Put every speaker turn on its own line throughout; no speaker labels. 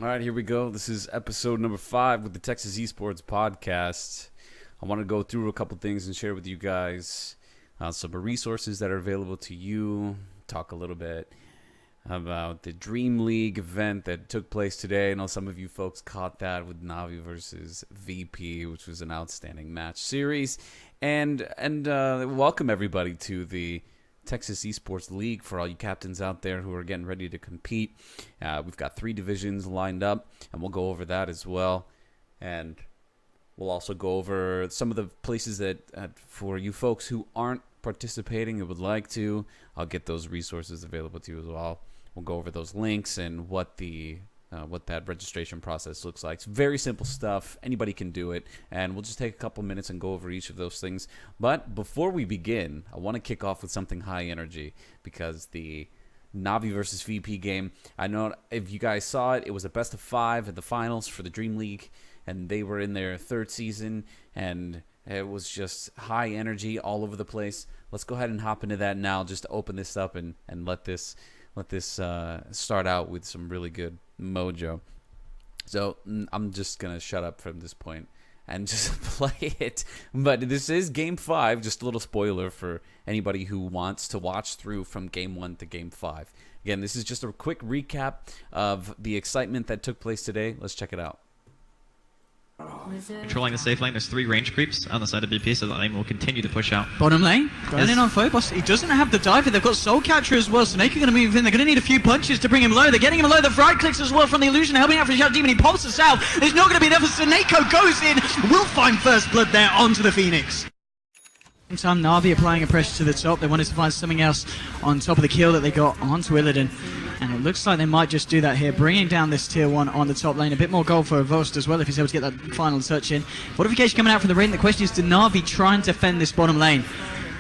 All right, here we go. This is episode number 5 with the Texas eSports podcast. I want to go through a couple things and share with you guys some resources that are available to you. Talk a little bit about the Dream League event that took place today. I know some of you folks caught that with Navi versus VP, which was an outstanding match series. And welcome everybody to the Texas Esports League for all you captains out there who are getting ready to compete. We've got 3 divisions lined up, and we'll go over that as well. And we'll also go over some of the places that, for you folks who aren't participating and would like to, I'll get those resources available to you as well. We'll go over those links and what that registration process looks like. It's very simple stuff. Anybody can do it. And we'll just take a couple minutes and go over each of those things. But before we begin, I want to kick off with something high energy because the Navi versus VP game, I know if you guys saw it, it was a best of 5 at the finals for the Dream League. And they were in their 3rd season. And it was just high energy all over the place. Let's go ahead and hop into that now just to open this up and let this start out with some really good mojo. So I'm just gonna shut up from this point and just play it. But this is game 5. Just a little spoiler for anybody who wants to watch through from game 1 to game 5. Again, this is just a quick recap of the excitement that took place today. Let's check it out.
Controlling the safe lane, there's 3 range creeps on the side of BP, so the lane will continue to push out.
Bottom lane, going in on Phobos. He doesn't have the diver. They've got Soul Catcher as well, so Snake are going to move in. They're going to need a few punches to bring him low. They're getting him low. The right clicks as well from the illusion, helping out for the Shadow Demon. He pops us out. There's not going to be enough. Saneko goes in. Will find first blood there onto the Phoenix. Time Navi applying a pressure to the top. They wanted to find something else on top of the kill that they got onto Illidan. And it looks like they might just do that here, bringing down this tier 1 on the top lane. A bit more gold for Vost as well if he's able to get that final touch in. Fortification coming out from the ring. The question is, do Navi try and defend this bottom lane?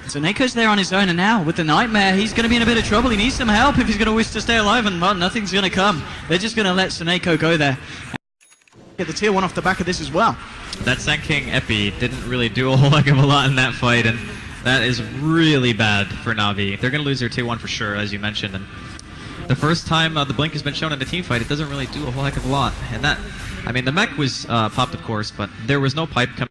So Neko's there on his own, and now with the Nightmare, he's going to be in a bit of trouble. He needs some help if he's going to wish to stay alive, and well, nothing's going to come. They're just going to let Saneko go there. Get the tier 1 off the back of this as well.
That Sand King Epi didn't really do a whole heck of a lot in that fight, and that is really bad for Navi. They're going to lose their tier 1 for sure, as you mentioned. And the first time the blink has been shown in a team fight, it doesn't really do a whole heck of a lot. And that, I mean, the mech was popped, of course, but there was no pipe coming.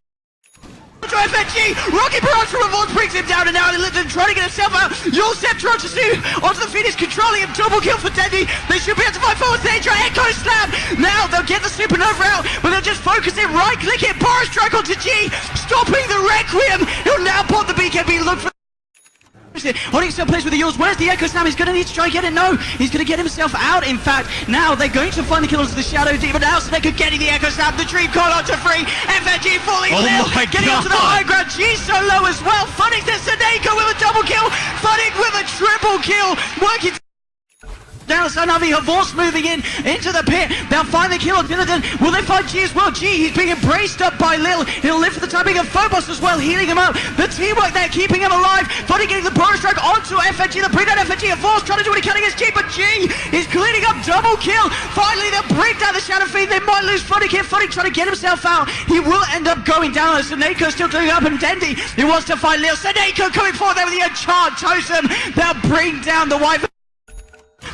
FNG! Rocky Barrage from Revolt brings him down, and now Illidan trying to get himself out. You'll step onto the Phoenix, controlling him. Double kill for Dendy. They should be able to fight forward. They try Echo Slam. Now they'll get the Supernova out, but they'll just focus it, right click it, Power Strike onto G, stopping the Requiem. He'll now pop the BKB. Look for holding still place with the Yules. Where's the Echo Slam? He's going to need to try and get it. No, he's going to get himself out. In fact, now they're going to find the kills of the Shadow Demon now, so they could get the Echo Slam. The Dream Call onto free. FNG falling nil. Getting onto the high ground. G so low as well. Funnick to Saneko with a double kill. Funnick with a triple kill. Working down so Navi, Havorce moving into the pit. They'll find the kill on Illidan. Will they find G as well? G, he's being embraced up by Lil. He'll live for the timing of Phobos as well, healing him up. The teamwork there, keeping him alive. Funny getting the power strike onto FNG. The bring down FNG. Havorce trying to do what he can against G, but G is cleaning up double kill. Finally, they'll break down the Shadow Fiend. They might lose Funny here. Funny trying to get himself out. He will end up going down. Saneko still doing up, and Dendy, he wants to find Lil. Saneko coming forward there with the Enchant Totem. They'll bring down the Wyvern.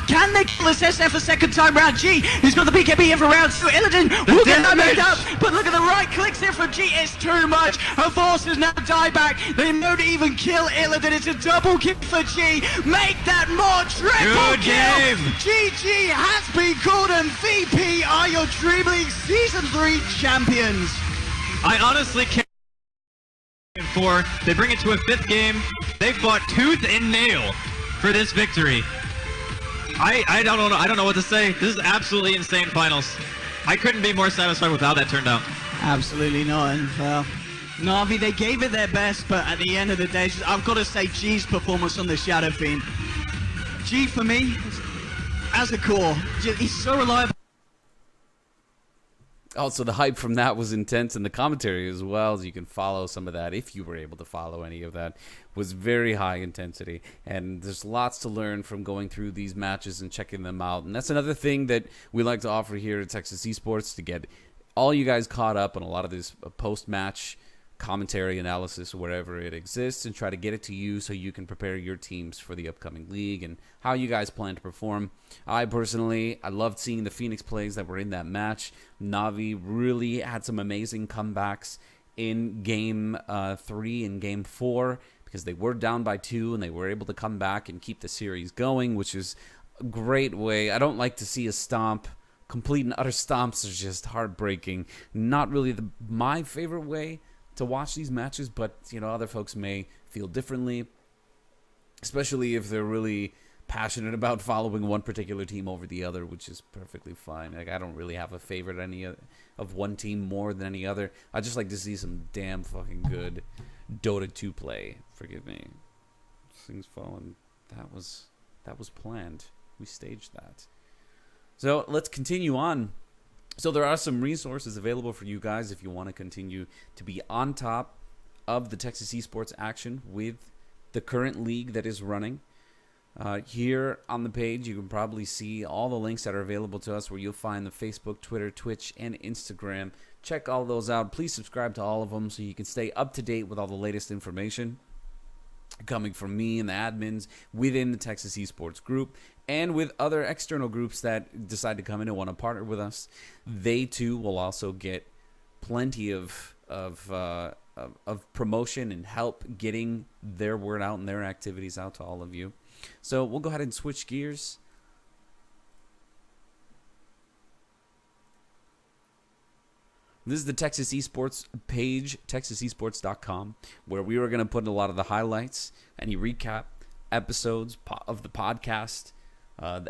Can they kill this SF a second time round? G, he's got the BKB in for round 2. Illidan will get that made up, but look at the right clicks here from G. It's too much. Her force has now died back. They won't even kill Illidan. It's a double kill for G. Make that more triple kill. GG has been called, and VP are your Dream League Season 3 champions.
I honestly can't. 4. They bring it to a 5th game. They fought tooth and nail for this victory. I don't know what to say. This is absolutely insane finals. I couldn't be more satisfied with how that turned out.
Absolutely not. And Navi, they gave it their best, but at the end of the day, I've got to say G's performance on the Shadow Fiend. G for me, as a core, he's so reliable.
Also, the hype from that was intense, and the commentary as well, as you can follow some of that, if you were able to follow any of that, was very high intensity. And there's lots to learn from going through these matches and checking them out. And that's another thing that we like to offer here at Texas Esports, to get all you guys caught up on a lot of this post-match commentary analysis wherever it exists and try to get it to you so you can prepare your teams for the upcoming league and how you guys plan to perform. I loved seeing the Phoenix plays that were in that match. Na'Vi really had some amazing comebacks in Game 3 and Game 4 because they were down by 2 and they were able to come back and keep the series going, which is a great way. I don't like to see a stomp. Complete and utter stomps are just heartbreaking. Not really my favorite way to watch these matches, but other folks may feel differently, especially if they're really passionate about following one particular team over the other, which is perfectly fine. Like, I don't really have a favorite of one team more than any other. I just like to see some damn fucking good Dota 2 play. Forgive me. Things falling. That was planned. We staged that. So let's continue on. So there are some resources available for you guys if you want to continue to be on top of the Texas eSports action with the current league that is running. Here on the page, you can probably see all the links that are available to us where you'll find the Facebook, Twitter, Twitch, and Instagram. Check all those out. Please subscribe to all of them so you can stay up to date with all the latest information coming from me and the admins within the Texas eSports group and with other external groups that decide to come in and want to partner with us. They too will also get plenty of promotion and help getting their word out and their activities out to all of you. So we'll go ahead and switch gears. This is the Texas Esports page, texasesports.com, where we were going to put a lot of the highlights, any recap episodes of the podcast,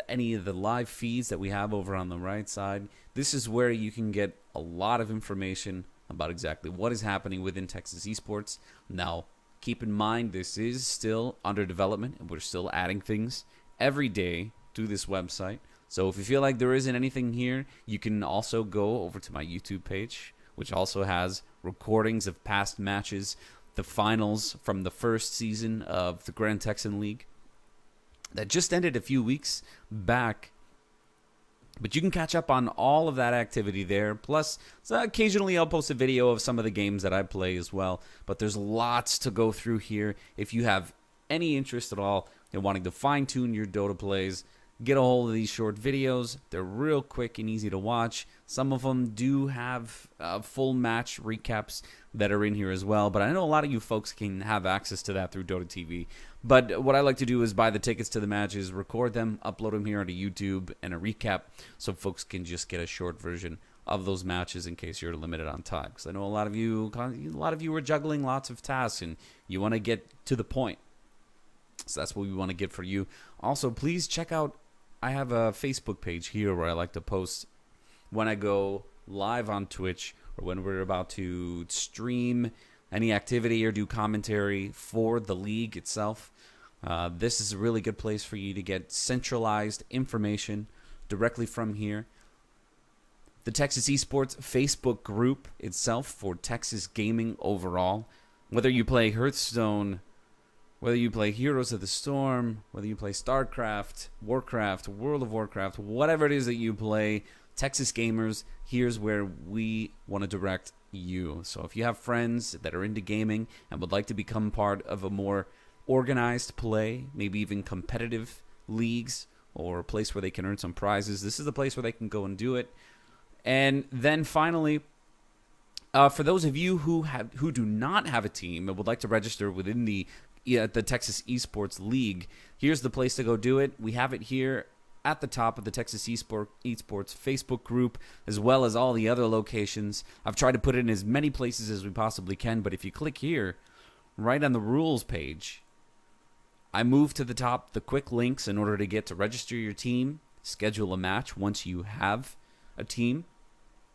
any of the live feeds that we have over on the right side. This is where you can get a lot of information about exactly what is happening within Texas Esports. Now, keep in mind, this is still under development, and we're still adding things every day to this website. So if you feel like there isn't anything here, you can also go over to my YouTube page, which also has recordings of past matches, the finals from the first season of the Grand Texan League that just ended a few weeks back. But you can catch up on all of that activity there. Plus, occasionally I'll post a video of some of the games that I play as well. But there's lots to go through here. If you have any interest at all in wanting to fine-tune your Dota plays, get a hold of these short videos. They're real quick and easy to watch. Some of them do have full match recaps that are in here as well. But I know a lot of you folks can have access to that through Dota TV. But what I like to do is buy the tickets to the matches, record them, upload them here onto YouTube, and a recap so folks can just get a short version of those matches in case you're limited on time. Because I know a lot of you are juggling lots of tasks and you want to get to the point. So that's what we want to get for you. Also, please check out, I have a Facebook page here where I like to post when I go live on Twitch or when we're about to stream any activity or do commentary for the league itself. This is a really good place for you to get centralized information directly from here. The Texas Esports Facebook group itself for Texas gaming overall. Whether you play Hearthstone, whether you play Heroes of the Storm, whether you play StarCraft, Warcraft, World of Warcraft, whatever it is that you play, Texas gamers, here's where we want to direct you. So if you have friends that are into gaming and would like to become part of a more organized play, maybe even competitive leagues or a place where they can earn some prizes, this is the place where they can go and do it. And then finally, for those of you who do not have a team and would like to register within the Texas Esports League, here's the place to go do it. We have it here at the top of the Texas Esports Facebook group, as well as all the other locations. I've tried to put it in as many places as we possibly can, but if you click here, right on the rules page, I move to the top the quick links in order to get to register your team, schedule a match once you have a team,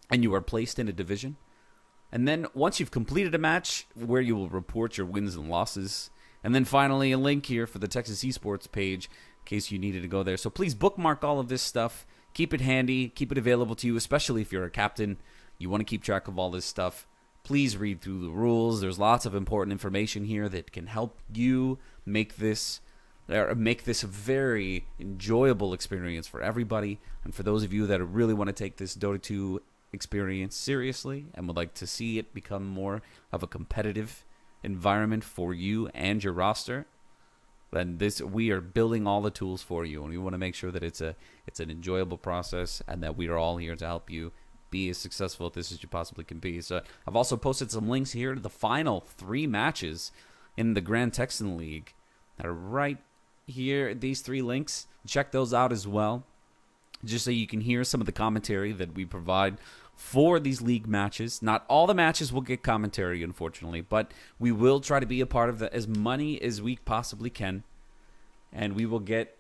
and you are placed in a division. And then once you've completed a match, where you will report your wins and losses. And then finally, a link here for the Texas Esports page in case you needed to go there. So please bookmark all of this stuff. Keep it handy. Keep it available to you, especially if you're a captain. You want to keep track of all this stuff. Please read through the rules. There's lots of important information here that can help you make this a very enjoyable experience for everybody. And for those of you that really want to take this Dota 2 experience seriously and would like to see it become more of a competitive environment for you and your roster, then we are building all the tools for you, and we want to make sure that it's an enjoyable process and that we are all here to help you be as successful at this as you possibly can be. So I've also posted some links here to the final 3 matches in the Grand Texan League that are right here. These 3 links, check those out as well, just so you can hear some of the commentary that we provide for these league matches. Not all the matches will get commentary, unfortunately, but we will try to be a part of as many as we possibly can, and we will get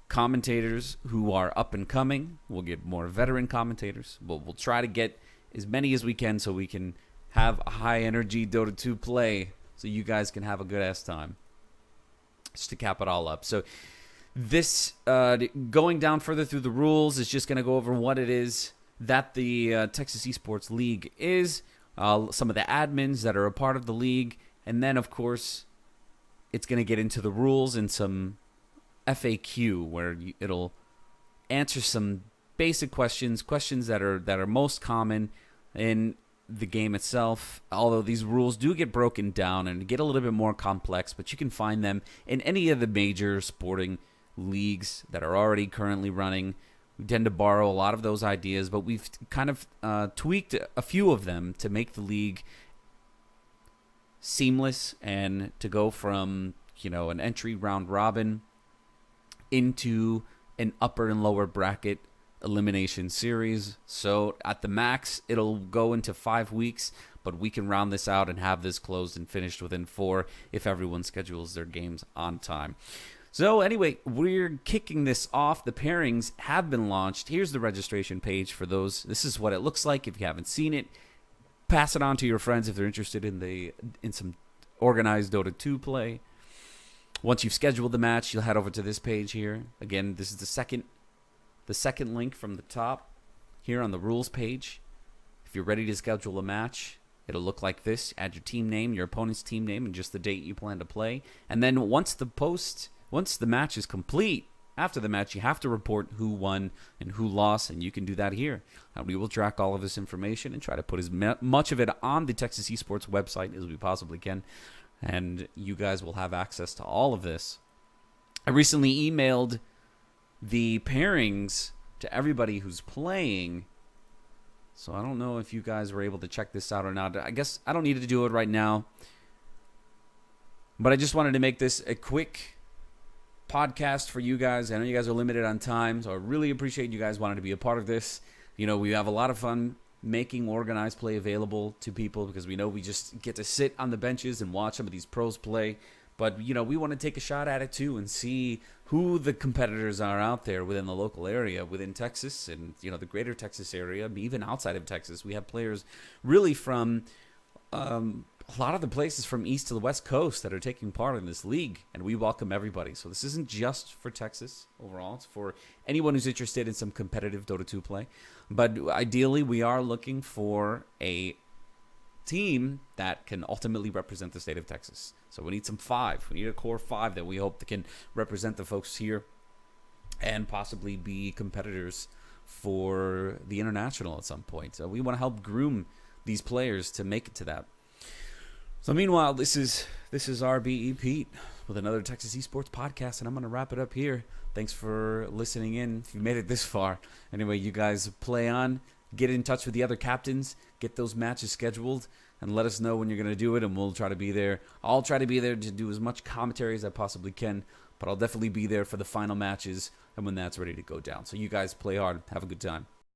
commentators who are up and coming. We'll get more veteran commentators. We'll try to get as many as we can so we can have a high-energy Dota 2 play so you guys can have a good-ass time. Just to cap it all up. So this, going down further through the rules, is just going to go over what it is that the Texas Esports League is, some of the admins that are a part of the league, and then, of course, it's going to get into the rules and some FAQ where it'll answer some basic questions that are most common in the game itself, although these rules do get broken down and get a little bit more complex, but you can find them in any of the major sporting leagues that are already currently running. We tend to borrow a lot of those ideas, but we've kind of tweaked a few of them to make the league seamless and to go from, an entry round robin into an upper and lower bracket elimination series. So at the max, it'll go into 5 weeks, but we can round this out and have this closed and finished within 4 if everyone schedules their games on time. So anyway, we're kicking this off. The pairings have been launched. Here's the registration page for those. This is what it looks like. If you haven't seen it, pass it on to your friends if they're interested in some organized Dota 2 play. Once you've scheduled the match, you'll head over to this page here. Again, this is the second link from the top here on the rules page. If you're ready to schedule a match, it'll look like this. Add your team name, your opponent's team name, and just the date you plan to play. And then once the match is complete, after the match, you have to report who won and who lost, and you can do that here. We will track all of this information and try to put as much of it on the Texas Esports website as we possibly can, and you guys will have access to all of this. I recently emailed the pairings to everybody who's playing, so I don't know if you guys were able to check this out or not. I guess I don't need to do it right now, but I just wanted to make this a quick podcast for you guys. I know you guys are limited on time, so I really appreciate you guys wanting to be a part of this. We have a lot of fun making organized play available to people because we know we just get to sit on the benches and watch some of these pros play. But, we want to take a shot at it too and see who the competitors are out there within the local area, within Texas and, the greater Texas area, even outside of Texas. We have players really from a lot of the places from east to the west coast that are taking part in this league, and we welcome everybody. So this isn't just for Texas overall. It's for anyone who's interested in some competitive Dota 2 play. But ideally, we are looking for a team that can ultimately represent the state of Texas. So we need some 5. We need a core 5 that we hope that can represent the folks here and possibly be competitors for the international at some point. So we want to help groom these players to make it to that. So meanwhile, this is RBE Pete with another Texas Esports podcast, and I'm going to wrap it up here. Thanks for listening in if you made it this far. Anyway, you guys play on. Get in touch with the other captains. Get those matches scheduled, and let us know when you're going to do it, and we'll try to be there. I'll try to be there to do as much commentary as I possibly can, but I'll definitely be there for the final matches and when that's ready to go down. So you guys play hard. Have a good time.